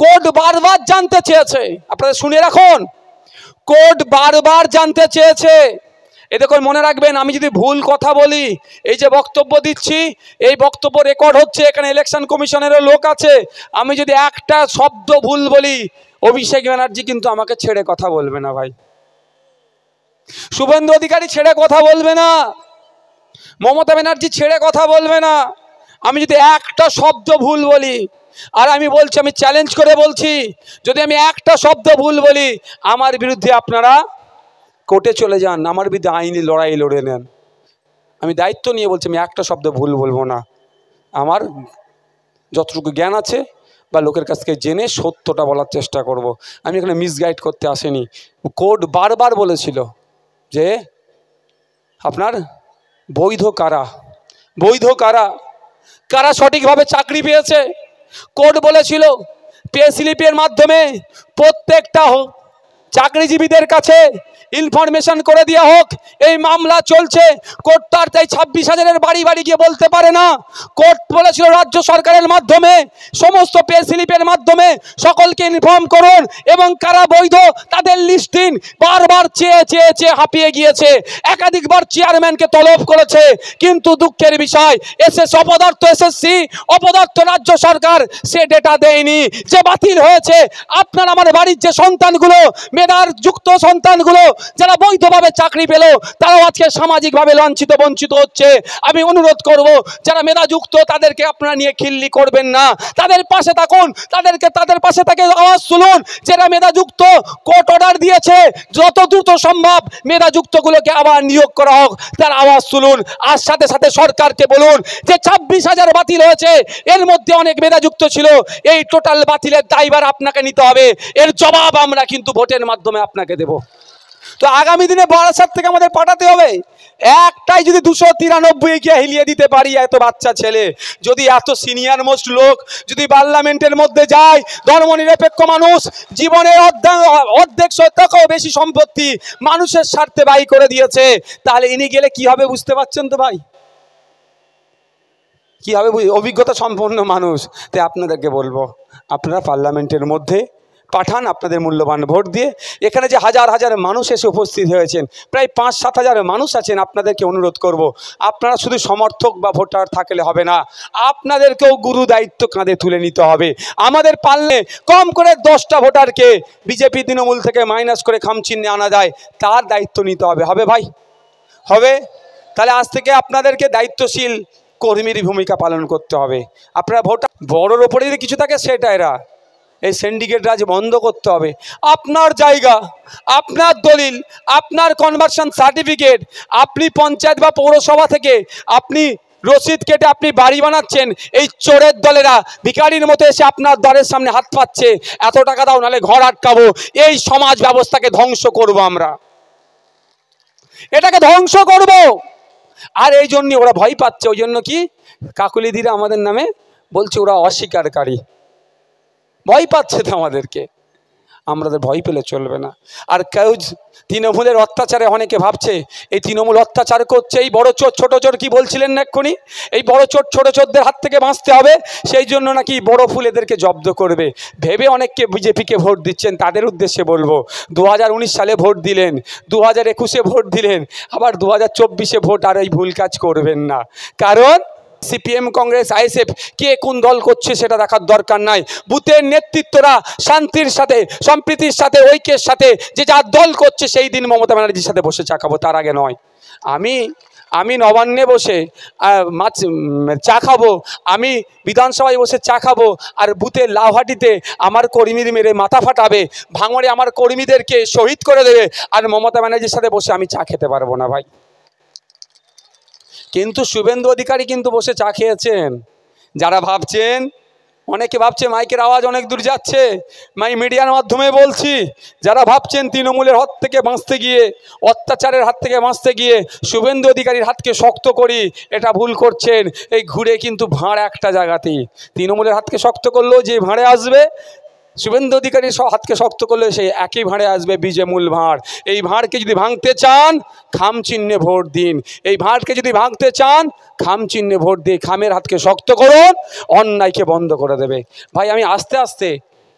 Court বারবার জানতে চেয়েছে, আপনারা শুনে রাখুন, কোর্ট বারবার জানতে চেয়েছে। এ দেখুন মনে রাখবেন, আমি যদি ভুল কথা বলি, এই যে বক্তব্য দিচ্ছি, এই বক্তব্য রেকর্ড হচ্ছে, এখানে ইলেকশন কমিশনেরও লোক আছে, আমি যদি একটা শব্দ ভুল বলি, অভিষেক ব্যানার্জি কিন্তু আমাকে ছেড়ে কথা বলবে না ভাই, শুভেন্দু অধিকারী ছেড়ে কথা বলবে না, মমতা ব্যানার্জি ছেড়ে কথা বলবে না। আমি যদি একটা শব্দ ভুল বলি, আর আমি বলছি, আমি চ্যালেঞ্জ করে বলছি, যদি আমি একটা শব্দ ভুল বলি, আমার বিরুদ্ধে আপনারা কোর্টে চলে যান, আমার বিরুদ্ধে আইনি লড়াই লড়ে নেন। আমি দায়িত্ব নিয়ে বলছি, আমি একটা শব্দ ভুল বলবো না। আমার যতটুকু জ্ঞান আছে বা লোকের কাছ থেকে জেনে সত্যটা বলার চেষ্টা করব। আমি এখানে মিসগাইড করতে আসিনি। কোর্ট বারবার বলেছিল যে আপনার বৈধ কারা, বৈধ কারা, কারা সঠিকভাবে চাকরি পেয়েছে। কোর্ট বলেছিল পে স্লিপের মাধ্যমে প্রত্যেকটা চাকরিজীবীদের কাছে ইনফরমেশন করে দেওয়া হোক। এই মামলা চলছে, কোর্ট তার তাই 26,000-এর বাড়ি বাড়ি গিয়ে বলতে পারে না। কোর্ট বলেছিল রাজ্য সরকারের মাধ্যমে সমস্ত পে স্লিপের মাধ্যমে সকলকে ইনফর্ম করুন, এবং কারা বৈধ তাদের লিস্ট দিন। বারবার চেয়ে চেয়ে চেয়ে হাঁপিয়ে গিয়েছে, একাধিকবার চেয়ারম্যানকে তলব করেছে, কিন্তু দুঃখের বিষয় অপদার্থ এসএসসি অপদার্থ রাজ্য সরকার সে ডেটা দেয়নি, যে বাতিল হয়েছে। আপনার আমার বাড়ির যে সন্তানগুলো, মেধার যুক্ত সন্তানগুলো যারা বৈধভাবে চাকরি পেল, তারাও আজকে সামাজিকভাবে লাঞ্ছিত বঞ্চিত হচ্ছে। আমি অনুরোধ করব, যারা মেধাযুক্ত তাদেরকে আপনারা নিয়ে খিল্লি করবেন না, তাদের পাশে থাকুন, তাদের পাশে থেকে আওয়াজ তুলুন। যারা মেধাযুক্ত, কোর্ট অর্ডার দিয়েছে যত দ্রুত সম্ভব মেধাযুক্তগুলোকে আবার নিয়োগ করা হোক, তার আওয়াজ তুলুন। আর সাথে সাথে সরকারকে বলুন যে 26,000 বাতিল হয়েছে, এর মধ্যে অনেক মেধাযুক্ত ছিল, এই টোটাল বাতিলের দায়ভার আপনাকে নিতে হবে। এর জবাব আমরা কিন্তু ভোটের মাধ্যমে আপনাকে দেব। তো আগামী দিনে বারাসাত থেকে আমাদের পাঠাতে হবে, একটাই যদি 293 গিয়ে হিলিয়ে দিতে পারি, এত বাচ্চা ছেলে, যদি এত সিনিয়র মোস্ট লোক যদি পার্লামেন্টের মধ্যে যায়, ধর্মনিরপেক্ষ মানুষ, জীবনের অর্ধেক শতকেও বেশি সম্পত্তি মানুষের স্বার্থে ব্যয় করে দিয়েছে, তাহলে ইনি গেলে কি হবে বুঝতে পারছেন তো ভাই, কি হবে? অভিজ্ঞতা সম্পন্ন মানুষ। তাই আপনাদেরকে বলবো, আপনারা পার্লামেন্টের মধ্যে পাঠান আপনাদের মূল্যবান ভোট দিয়ে। এখানে যে হাজার হাজার মানুষ এসে উপস্থিত হয়েছেন, প্রায় 5-7 হাজার মানুষ আছেন, আপনাদেরকে অনুরোধ করব, আপনারা শুধু সমর্থক বা ভোটার থাকলে হবে না, আপনাদেরকেও গুরু দায়িত্ব কাঁধে তুলে নিতে হবে। আমাদের পারলে কম করে 10টা ভোটারকে বিজেপি তৃণমূল থেকে মাইনাস করে খামচিহ্নে আনা যায়, তার দায়িত্ব নিতে হবে। হবে ভাই? হবে? তাহলে আজ থেকে আপনাদেরকে দায়িত্বশীল কর্মীর ভূমিকা পালন করতে হবে। আপনারা ভোটার, বড়োর ওপরে যদি কিছু থাকে সেটা এরা, এই সিন্ডিকেট রাজ বন্ধ করতে হবে। আপনার জায়গা, আপনার দলিল, আপনার কনভার্সন সার্টিফিকেট, আপনি পঞ্চায়েত বা পৌরসভা থেকে আপনি রসিদ কেটে আপনি বাড়ি বানাচ্ছেন, এই চোরের দলেরা ভিখারির মতো এসে আপনার দ্বারের সামনে হাত পাচ্ছে, এত টাকা দাও নাহলে ঘর আটকাবো। এই সমাজ ব্যবস্থাকে ধ্বংস করব আমরা, এটাকে ধ্বংস করব। আর এই জন্য ওরা ভয় পাচ্ছে, ওই জন্য কি কাকুলিদিরা আমাদের নামে বলছে ওরা অস্বীকারী, ভয় পাচ্ছে তো আমাদেরকে। আমাদের ভয় পেলে চলবে না। আর কেউ তৃণমূলের অত্যাচারে অনেকে ভাবছে এই তৃণমূল অত্যাচার করছে, এই বড় চোর ছোট চোর কি বলছিলেন না এক্ষুনি, এই বড় চোর ছোট চোরদের হাত থেকে বাঁচতে হবে, সেই জন্য নাকি বড় ফুল এদেরকে জব্দ করবে ভেবে অনেককে বিজেপিকে ভোট দিচ্ছেন। তাদের উদ্দেশ্যে বলবো, 2019 সালে ভোট দিলেন, 2021-এ ভোট দিলেন, আবার 2024-এ ভোট আর এই ভুল কাজ করবেন না। কারণ সিপিএম, কংগ্রেস, আইএসএফ কে কোন দল করছে সেটা দেখার দরকার নাই। বুথের নেতৃত্বরা শান্তির সাথে, সম্প্রীতির সাথে, ঐক্যের সাথে যে যার দল করছে সেই দিন মমতা ব্যানার্জির সাথে বসে চা খাবো, তার আগে নয়। আমি নবান্নে বসে চা খাবো, আমি বিধানসভায় বসে চা খাবো, আর বুথের লাউহাটিতে আমার কর্মীর মেরে মাথা ফাটাবে, ভাঙড়ে আমার কর্মীদেরকে শহীদ করে দেবে, আর মমতা ব্যানার্জির সাথে বসে আমি চা খেতে পারবো না ভাই। কিন্তু শুভেন্দু অধিকারী কিন্তু বসে চা খেয়েছেন। যারা ভাবছেন, অনেকে ভাবছে মাইকের আওয়াজ অনেক দূর যাচ্ছে, মিডিয়ার মাধ্যমে বলছি, যারা ভাবছেন তৃণমূলের হাত থেকে বাঁচতে গিয়ে, অত্যাচারের হাত থেকে বাঁচতে গিয়ে শুভেন্দু অধিকারীর হাতকে শক্ত করি, এটা ভুল করছেন। এই ঘুরে কিন্তু ভাঁড় একটা জায়গাতেই, তৃণমূলের হাতকে শক্ত করলেও যে ভাঁড়ে আসবে শুভেন্দু অধিকারী হাতকে শক্ত করলে সেই একই ভাঁড়ে আসবে বীজে মূল ভাঁড়। এই ভাঁড়কে যদি ভাঙতে চান খাম চিহ্নে ভোট দিন। এই ভাঁড়কে যদি ভাঙতে চান খাম চিহ্নে ভোট দিয়ে খামের হাতকে শক্ত করুন, অন্যায়কে বন্ধ করে দেবে। ভাই আমি আস্তে আস্তে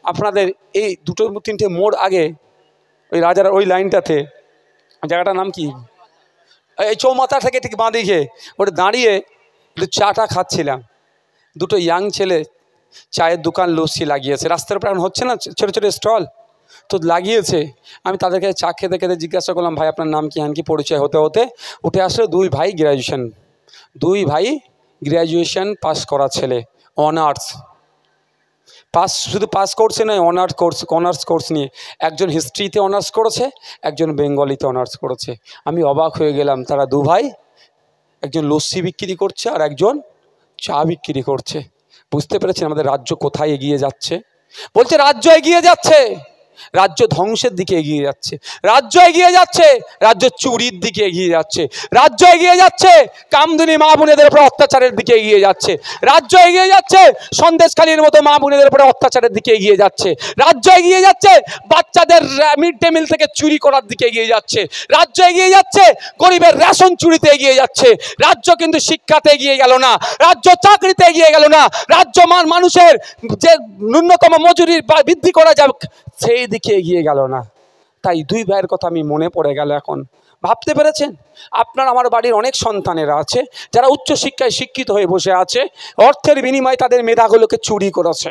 আপনাদের এই দুটো তিনটে মোড় আগে ওই রাজার ওই লাইনটাতে, জায়গাটার নাম কি, এই চৌমাথা থেকে ঠিক বাঁ দিকে ওটা দাঁড়িয়ে একটু চাটা খাচ্ছিলাম। দুটো ইয়াং ছেলে চায়ের দোকান লস্যি লাগিয়েছে, রাস্তার উপর এখন হচ্ছে না ছোটো ছোটো স্টল, তো লাগিয়েছে। আমি তাদেরকে চা খেতে খেতে জিজ্ঞাসা করলাম, ভাই আপনার নাম কি, কি পরিচয় হতে হতে উঠে আসলো দুই ভাই গ্র্যাজুয়েশন পাস করা ছেলে, অনার্স পাস, শুধু পাস করছে নয় অনার্স কোর্স নিয়ে, একজন হিস্ট্রিতে অনার্স করেছে, একজন বেঙ্গলিতে অনার্স করেছে। আমি অবাক হয়ে গেলাম, তারা দু ভাই, একজন লস্যি বিক্রি করছে আর একজন চা বিক্রি করছে। বুঝতে পেরেছেন আমাদের রাজ্য কোথায় এগিয়ে যাচ্ছে? বলছে রাজ্য এগিয়ে যাচ্ছে, রাজ্য ধ্বংসের দিকে এগিয়ে যাচ্ছে, রাজ্য এগিয়ে যাচ্ছে, রাজ্য চুরির দিকে এগিয়ে যাচ্ছে, রাজ্য এগিয়ে যাচ্ছে কামদুনি মা বোনেদের উপর অত্যাচারের দিকে এগিয়ে যাচ্ছে, রাজ্য এগিয়ে যাচ্ছে সন্দেশখালীর মতো মা বোনেদের উপরে অত্যাচারের দিকে এগিয়ে যাচ্ছে, রাজ্য এগিয়ে যাচ্ছে বাচ্চাদের মিড ডে মিল থেকে চুরি করার দিকে এগিয়ে যাচ্ছে, রাজ্য এগিয়ে যাচ্ছে গরিবের রেশন চুরিতে এগিয়ে যাচ্ছে। রাজ্য কিন্তু শিক্ষাতে এগিয়ে গেল না, রাজ্য চাকরিতে এগিয়ে গেল না, রাজ্য মানুষের যে ন্যূনতম মজুরি বৃদ্ধি করা যাবে সেই দিকে এগিয়ে গেল না। তাই দুই ভাইয়ের কথা আমি মনে পড়ে গেল। এখন ভাবতে পেরেছেন, আপনার আমার বাড়ির অনেক সন্তানেরা আছে যারা উচ্চশিক্ষায় শিক্ষিত হয়ে বসে আছে, অর্থের বিনিময়ে তাদের মেধাগুলোকে চুরি করেছে।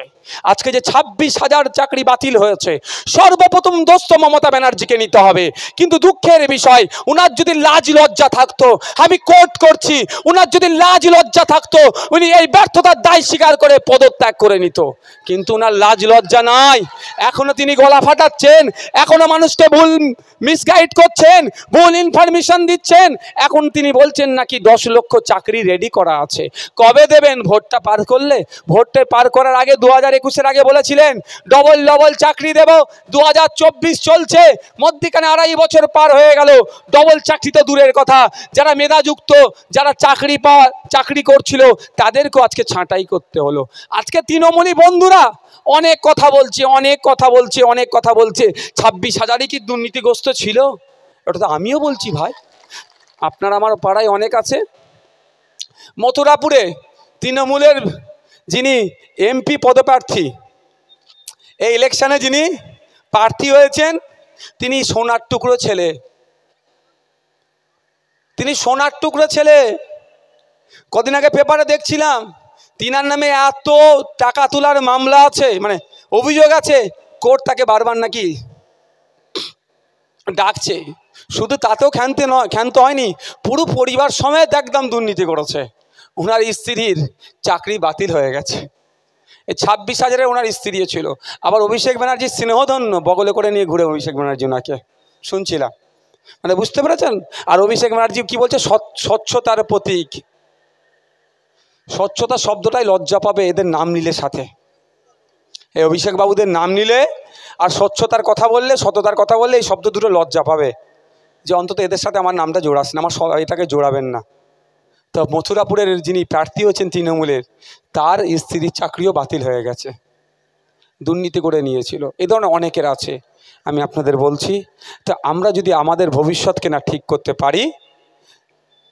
আজকে যে 26,000 চাকরি বাতিল হয়েছে, সর্বপ্রথম দোষ তো মমতা ব্যানার্জিকে নিতে হবে। কিন্তু দুঃখের বিষয়, উনার যদি লাজ লজ্জা থাকতো, আমি কোর্ট করছি, উনার যদি লাজ লজ্জা থাকতো উনি এই ব্যর্থতার দায় স্বীকার করে পদত্যাগ করে নিত। কিন্তু উনার লাজ লজ্জা নাই, এখনো তিনি গলা ফাটাচ্ছেন, এখনো মানুষকে ভুল মিসগাইড করছেন, ভুল ইনফরমেশন দিচ্ছেন। এখন তিনি বলছেন নাকি 10 লক্ষ চাকরি রেডি করা আছে। কবে দেবেন? ভোটটা পার করলে। ভোটটা পার করার আগে 2021-এর আগে বলেছিলেন ডবল চাকরি দেব। 2024 চলছে, মধ্যিখানে 2.5 বছর পার হয়ে গেল, ডবল চাকরি তো দূরের কথা, যারা মেধাযুক্ত, যারা চাকরি করছিল তাদেরকেও আজকে ছাঁটাই করতে হলো। আজকে তৃণমূলী বন্ধুরা অনেক কথা বলছে 26,000ই কি দুর্নীতিগ্রস্ত ছিল? ওটা তো আমিও বলছি ভাই, আপনার আমার পাড়ায় অনেক আছে। মথুরাপুরে তৃণমূলের যিনি এমপি পদপ্রার্থী, এই ইলেকশনে যিনি প্রার্থী হয়েছেন, তিনি সোনার টুকরো ছেলে। কদিন আগে পেপারে দেখছিলাম তিনার নামে এত টাকা তোলার মামলা আছে, মানে অভিযোগ আছে, কোর্ট তাকে বারবার নাকি ডাকছে। শুধু তাতেও ক্ষান্ত হয়নি, পুরো পরিবার সমেত একদম দুর্নীতি করেছে। ওনার স্ত্রীর চাকরি বাতিল হয়ে গেছে। এই 26,000-এ ওনার স্ত্রীও ছিল। আবার অভিষেক ব্যানার্জির স্নেহধন্য বগলে করে নিয়ে ঘুরে অভিষেক ব্যানার্জি ওনাকে শুনছিলাম, মানে বুঝতে পেরেছেন। আর অভিষেক ব্যানার্জি কি বলছে? স্বচ্ছতার প্রতীক। স্বচ্ছতা শব্দটাই লজ্জা পাবে এদের নাম নিলে সাথে, এই অভিষেক বাবুদের নাম নিলে আর স্বচ্ছতার কথা বললে, সততার কথা বললে এই শব্দ দুটো লজ্জা পাবে, যে অন্তত এদের সাথে আমার নামটা জোড়াচ্ছেন, আমার এটাকে জোড়াবেন না। তো মথুরাপুরের যিনি প্রার্থী হচ্ছেন তৃণমূলের, তার স্ত্রীর চাকরিও বাতিল হয়ে গেছে, দুর্নীতি করে নিয়েছিল। এই ধরনের অনেকের আছে। আমি আপনাদের বলছি, তো আমরা যদি আমাদের ভবিষ্যৎকে না ঠিক করতে পারি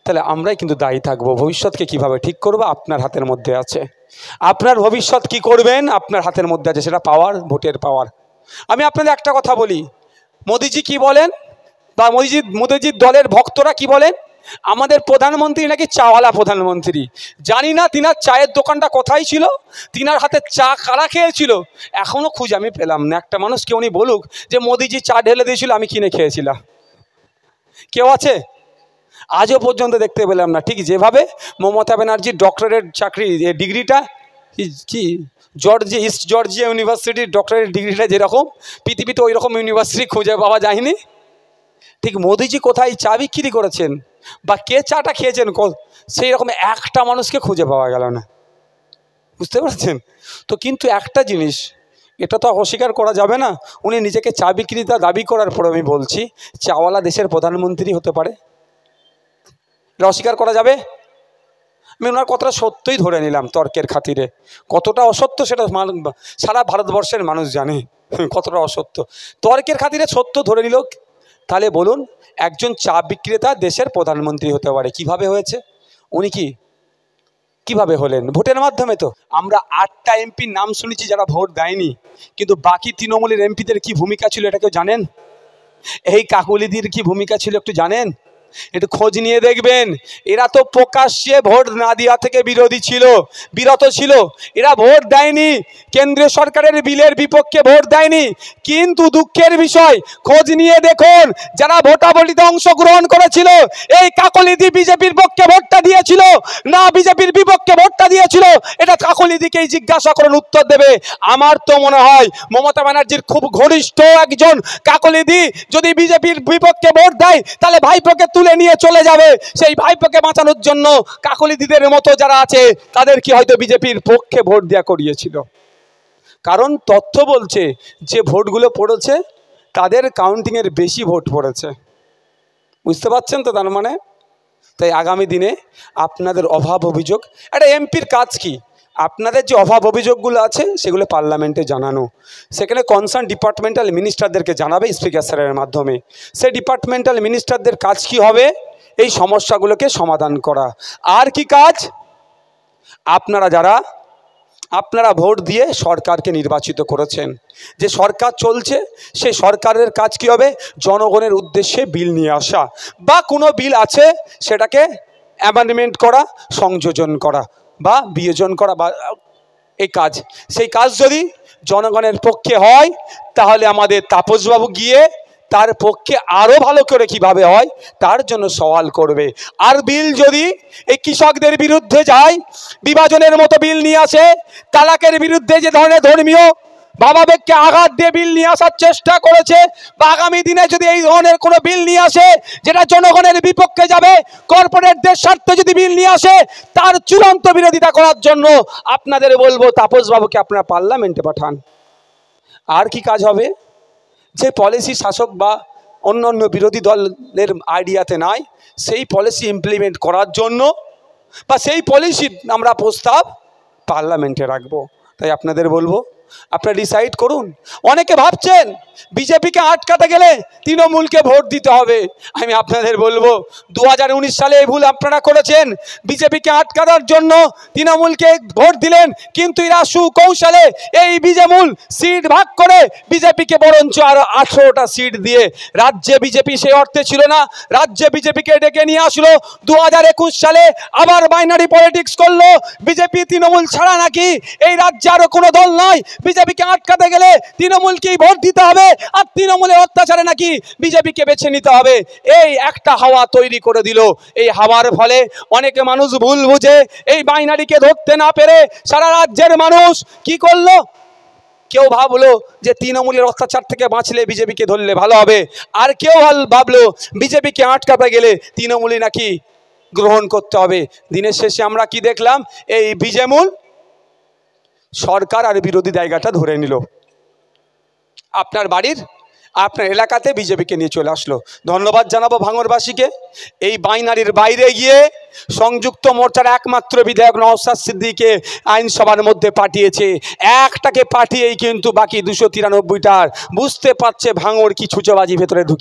তাহলে আমরাই কিন্তু দায়ী থাকবো। ভবিষ্যৎকে কিভাবে ঠিক করব আপনার হাতের মধ্যে আছে। আপনার ভবিষ্যৎ কি করবেন আপনার হাতের মধ্যে আছে, সেটা পাওয়ার, ভোটের পাওয়ার। আমি আপনাদের একটা কথা বলি, মোদিজি কি বলেন, বা মোদিজির দলের ভক্তরা কি বলেন, আমাদের প্রধানমন্ত্রী নাকি চাওয়ালা প্রধানমন্ত্রী। জানি না তিনার চায়ের দোকানটা কোথায় ছিল, তিনার হাতে চা কারা খেয়েছিল, এখনও খুঁজে আমি পেলাম না। একটা মানুষকে উনি বলুক যে মোদিজি চা ঢেলে দিয়েছিল, আমি কিনে খেয়েছিলাম, কেউ আছে? আজও পর্যন্ত দেখতে পেলাম না। ঠিক যেভাবে মমতা ব্যানার্জির ডক্টরেট চাকরি ডিগ্রিটা কি ইস্ট জর্জিয়া ইউনিভার্সিটির ডক্টরেট ডিগ্রিটা যেরকম, পৃথিবীতে ওই রকম ইউনিভার্সিটি খুঁজে পাওয়া যায়নি। ঠিক মোদিজি কোথায় চা বিক্রি করেছেন বা কে চাটা খেয়েছেন, সেই রকম একটা মানুষকে খুঁজে পাওয়া গেল না। বুঝতে পারছেন তো? কিন্তু একটা জিনিস, এটা তো অস্বীকার করা যাবে না, উনি নিজেকে চা বিক্রেতা দাবি করার পর আমি বলছি চাওয়ালা দেশের প্রধানমন্ত্রী হতে পারে, এটা অস্বীকার করা যাবে? আমি ওনার কথাটা সত্যই ধরে নিলাম তর্কের খাতিরে। কতটা অসত্য সেটা সারা ভারতবর্ষের মানুষ জানে কতটা অসত্য। তর্কের খাতিরে সত্য ধরে নিল। তাহলে বলুন, একজন চা বিক্রেতা দেশের প্রধানমন্ত্রী হতে পারে, কিভাবে হয়েছে? উনি কিভাবে হলেন? ভোটের মাধ্যমে। তো আমরা 8টা এমপির নাম শুনেছি যারা ভোট দেয়নি, কিন্তু বাকি তৃণমূলের এমপিদের কি ভূমিকা ছিল এটা কেউ জানেন? এই কাকুলিদির কি ভূমিকা ছিল একটু জানেন? একটু খোঁজ নিয়ে দেখবেন। এরা তো প্রকাশ্যে ভোট না দেওয়া থেকে বিরত ছিল। এরা ভোট দেয়নি, কেন্দ্রীয় সরকারের বিলের বিপক্ষে ভোট দেয়নি। কিন্তু দুঃখের বিষয়, খোঁজ নিয়ে দেখুন, যারা ভোটাভুটিতে অংশগ্রহণ করেছিল, এই কাকলিদি বিজেপির পক্ষে ভোটটা দিয়েছিল না বিজেপির বিপক্ষে ভোটটা দিয়েছিল, এটা কাকলিদিকেই জিজ্ঞাসা করুন, উত্তর দেবে। আমার তো মনে হয় মমতা ব্যানার্জির খুব ঘনিষ্ঠ একজন কাকলিদি যদি বিজেপির বিপক্ষে ভোট দেয়, তাহলে ভাইপোকে তুলে নিয়ে চলে যাবে। সেই ভাইপোকে বাঁচানোর জন্য কাকলিদিদের মতো যারা আছে তাদের কি হয়তো বিজেপির পক্ষে ভোট দেওয়া করিয়েছিল। কারণ তথ্য বলছে যে ভোটগুলো পড়েছে তাদের কাউন্টিংয়ের বেশি ভোট পড়েছে। বুঝতে পারছেন তো? তার মানে তাই আগামী দিনে আপনাদের অভাব অভিযোগ, একটা এমপির কাজ কি? আপনাদের যে অভাব অভিযোগগুলো আছে সেগুলো পার্লামেন্টে জানানো, সেখানে কনসার্ন ডিপার্টমেন্টাল মিনিস্টারদেরকে জানাবে স্পিকার স্যারের মাধ্যমে। সেই ডিপার্টমেন্টাল মিনিস্টারদের কাজ কি হবে? এই সমস্যাগুলোকে সমাধান করা। আর কি কাজ? আপনারা ভোট দিয়ে সরকারকে নির্বাচিত করেছেন, যে সরকার চলছে সেই সরকারের কাজ কি হবে? জনগণের উদ্দেশ্যে বিল নিয়ে আসা, বা কোনো বিল আছে সেটাকে অ্যামেন্ডমেন্ট করা, সংযোজন করা বা বিয়োজন করা, বা এই কাজ। সেই কাজ যদি জনগণের পক্ষে হয় তাহলে আমাদের তাপসবাবু গিয়ে তার পক্ষে আরও ভালো করে কিভাবে হয় তার জন্য সওয়াল করবে। আর বিল যদি এই কৃষকদের বিরুদ্ধে যায়, বিভাজনের মতো বিল নিয়ে আসে, তালাকের বিরুদ্ধে যে ধরনের ধর্মীয় ভাবাবেগকে আঘাত দিয়ে বিল নিয়ে আসার চেষ্টা করেছে, বা আগামী দিনে যদি এই ধরনের কোনো বিল নিয়ে আসে যেটা জনগণের বিপক্ষে যাবে, কর্পোরেটদের স্বার্থে যদি বিল নিয়ে আসে, তার চূড়ান্ত বিরোধিতা করার জন্য আপনাদের বলবো তাপসবাবুকে আপনারা পার্লামেন্টে পাঠান। আর কি কাজ হবে? যে পলিসি শাসক বা অন্য বিরোধী দলের আইডিয়াতে নাই, সেই পলিসি ইমপ্লিমেন্ট করার জন্য বা সেই পলিসি আমরা প্রস্তাব পার্লামেন্টে রাখবো। তাই আপনাদের বলবো, আপনারা ডিসাইড করুন। অনেকে ভাবছেন বিজেপিকে আটকাতে গেলে তৃণমূলকে ভোট দিতে হবে। আমি আপনাদের বলবো 2019 সালে এই ভুল আপনারা করেছেন। বিজেপিকে আটকানোর জন্য তৃণমূলকে ভোট দিলেন, কিন্তু এরা সুকৌশলে এই বিজেমূল সিট ভাগ করে বিজেপিকে বরঞ্চ আরো 18টা সিট দিয়ে, রাজ্যে বিজেপি সেই অর্থে ছিল না, রাজ্যে বিজেপিকে ডেকে নিয়ে আসলো। 2021 সালে আবার বাইনারি পলিটিক্স করলো, বিজেপি তৃণমূল ছাড়া নাকি এই রাজ্যে আরো কোনো দল নাই, বিজেপিকে আটকাতে গেলে তৃণমূলকেই ভোট দিতে হবে, আর তৃণমূলের অত্যাচারে নাকি বিজেপিকে বেছে নিতে হবে। এই একটা হাওয়া তৈরি করে দিল। এই হাওয়ার ফলে অনেকে মানুষ ভুল বুঝে এই বাইনারিকে ধরতে না পেরে সারা রাজ্যের মানুষ কি করলো? কেউ ভাবলো যে তৃণমূলের অত্যাচার থেকে বাঁচলে বিজেপিকে ধরলে ভালো হবে, আর কেউ ভাবলো বিজেপিকে আটকাতে গেলে তৃণমূলই নাকি গ্রহণ করতে হবে। দিনের শেষে আমরা কি দেখলাম? এই বিজেমূল সরকার আর বিরোধী জায়গাটা ধরে নিল, আপনার এলাকাতে বিজেপিকে নিয়ে চলে আসলো। ধন্যবাদ জানাবো ভাঙড়বাসীকে। এই বাইনারির বাইরে গিয়ে সংযুক্ত মোর্চার একমাত্র বিধায়ক নওশাদ সিদ্দিকীকে আইনসভার মধ্যে পাঠিয়েছে। একটাকে পাঠিয়েই কিন্তু বাকি 293টার বুঝতে পারছে ভাঙড় কি ছুঁচোবাজি ভেতরে ঢুকে।